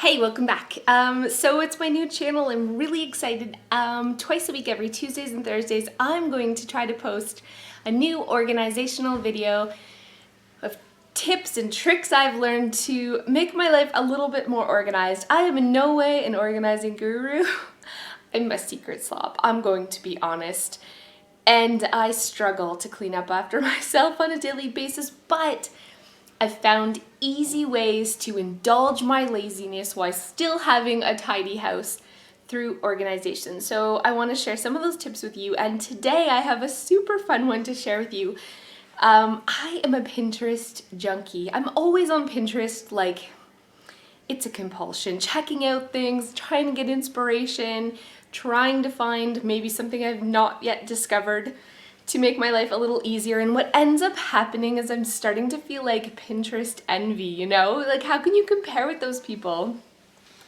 Hey, welcome back. So it's my new channel. I'm really excited. Twice a week, every Tuesdays and Thursdays, I'm going to try to post a new organizational video of tips and tricks I've learned to make my life a little bit more organized. I am in no way an organizing guru. I'm a secret slob, I'm going to be honest. And I struggle to clean up after myself on a daily basis, but I've found easy ways to indulge my laziness while still having a tidy house through organization. So I want to share some of those tips with you, and today I have a super fun one to share with you. I am a Pinterest junkie. I'm always on Pinterest, like it's a compulsion, checking out things, trying to get inspiration, trying to find maybe something I've not yet discovered to make my life a little easier. And what ends up happening is I'm starting to feel like Pinterest envy, you know? Like, how can you compare with those people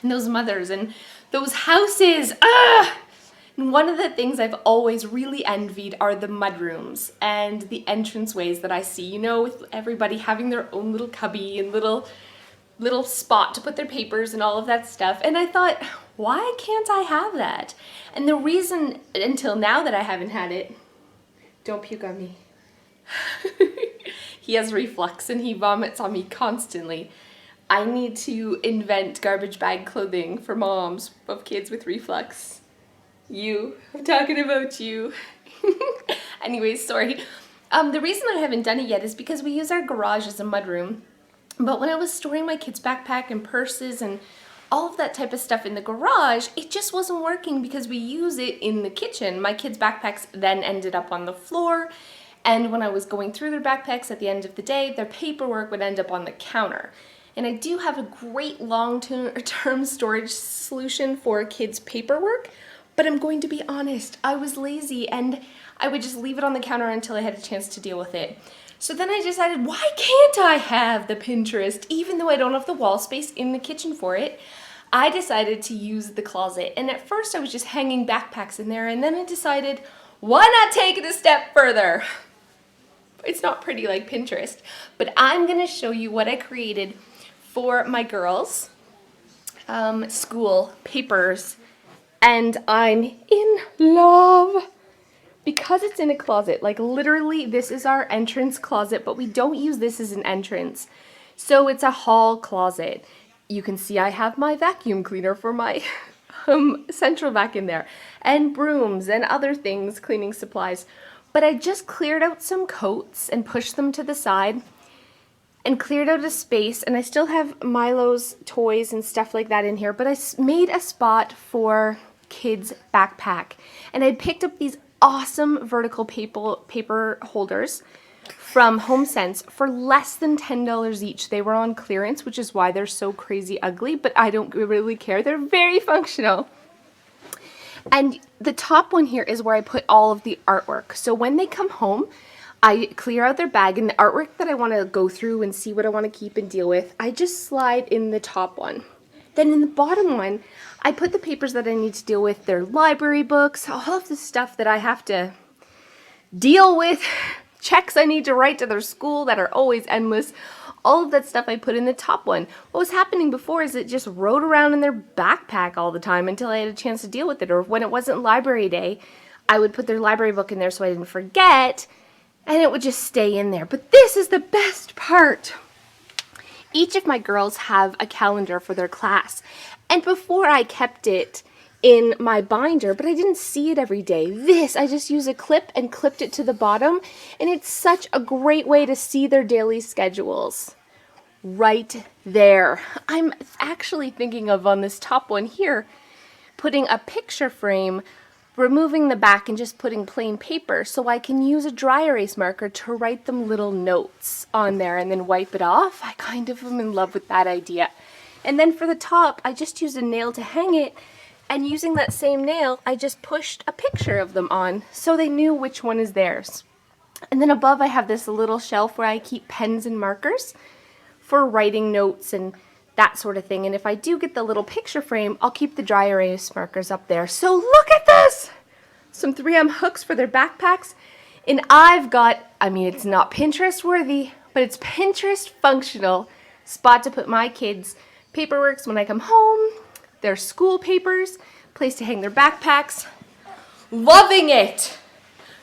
and those mothers and those houses? And one of the things I've always really envied are the mudrooms and the entranceways that I see, you know, with everybody having their own little cubby and little spot to put their papers and all of that stuff. And I thought, why can't I have that? And the reason until now that I haven't had it, don't puke on me. He has reflux and he vomits on me constantly. I need to invent garbage bag clothing for moms of kids with reflux. I'm talking about you. Anyways, sorry. The reason I haven't done it yet is because we use our garage as a mudroom. But when I was storing my kids' backpack and purses and all of that type of stuff in the garage, it just wasn't working because we use it in the kitchen. My kids' backpacks then ended up on the floor, and when I was going through their backpacks at the end of the day, their paperwork would end up on the counter. And I do have a great long-term storage solution for kids' paperwork, but I'm going to be honest, I was lazy and I would just leave it on the counter until I had a chance to deal with it. So then I decided, why can't I have the Pinterest even though I don't have the wall space in the kitchen for it? I decided to use the closet, and at first I was just hanging backpacks in there, and then I decided, why not take it a step further? It's not pretty like Pinterest, but I'm gonna show you what I created for my girls' school papers, and I'm in love. Because it's in a closet, like literally this is our entrance closet, but we don't use this as an entrance. So it's a hall closet. You can see I have my vacuum cleaner for my central vac in there, and brooms and other things, cleaning supplies. But I just cleared out some coats and pushed them to the side and cleared out a space, and I still have Milo's toys and stuff like that in here, but I made a spot for kids' backpack. And I picked up these awesome vertical paper holders from HomeSense for less than $10 each. They were on clearance, which is why they're so crazy ugly, but I don't really care. They're very functional. And the top one here is where I put all of the artwork. So when they come home, I clear out their bag, and the artwork that I want to go through and see what I want to keep and deal with, I just slide in the top one. Then in the bottom one, I put the papers that I need to deal with, their library books, all of the stuff that I have to deal with, checks I need to write to their school that are always endless, all of that stuff I put in the top one. What was happening before is it just rode around in their backpack all the time until I had a chance to deal with it, or when it wasn't library day, I would put their library book in there so I didn't forget, and it would just stay in there. But this is the best part. Each of my girls have a calendar for their class, and before I kept it in my binder, but I didn't see it every day. This, I just use a clip and clipped it to the bottom, and it's such a great way to see their daily schedules. Right there. I'm actually thinking of, on this top one here, putting a picture frame, removing the back and just putting plain paper so I can use a dry erase marker to write them little notes on there and then wipe it off. I kind of am in love with that idea. And then for the top, I just used a nail to hang it, and using that same nail, I just pushed a picture of them on so they knew which one is theirs. And then above I have this little shelf where I keep pens and markers for writing notes and that sort of thing. And if I do get the little picture frame, I'll keep the dry erase markers up there. So look at this! Some 3M hooks for their backpacks. And I've got, I mean, it's not Pinterest worthy, but it's Pinterest functional spot to put my kids' paperworks when I come home, their school papers, place to hang their backpacks. Loving it!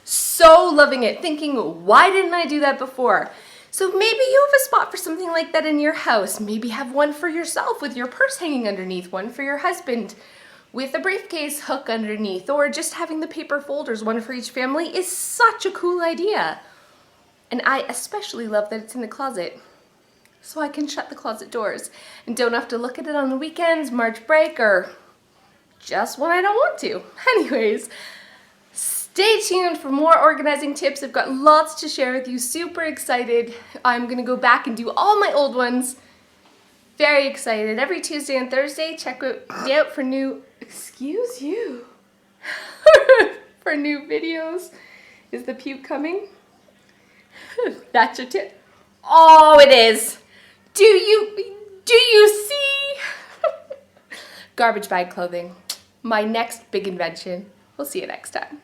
So loving it, thinking, why didn't I do that before? So maybe you have a spot for something like that in your house. Maybe have one for yourself with your purse hanging underneath, one for your husband with a briefcase hook underneath, or just having the paper folders, one for each family, is such a cool idea. And I especially love that it's in the closet, so I can shut the closet doors and don't have to look at it on the weekends, March break, or just when I don't want to. Anyways, stay tuned for more organizing tips. I've got lots to share with you. Super excited. I'm gonna go back and do all my old ones. Very excited. Every Tuesday and Thursday, check me out for new, excuse you, for new videos. Is the puke coming? That's your tip. Oh, it is. Do you see? Garbage bag clothing. My next big invention. We'll see you next time.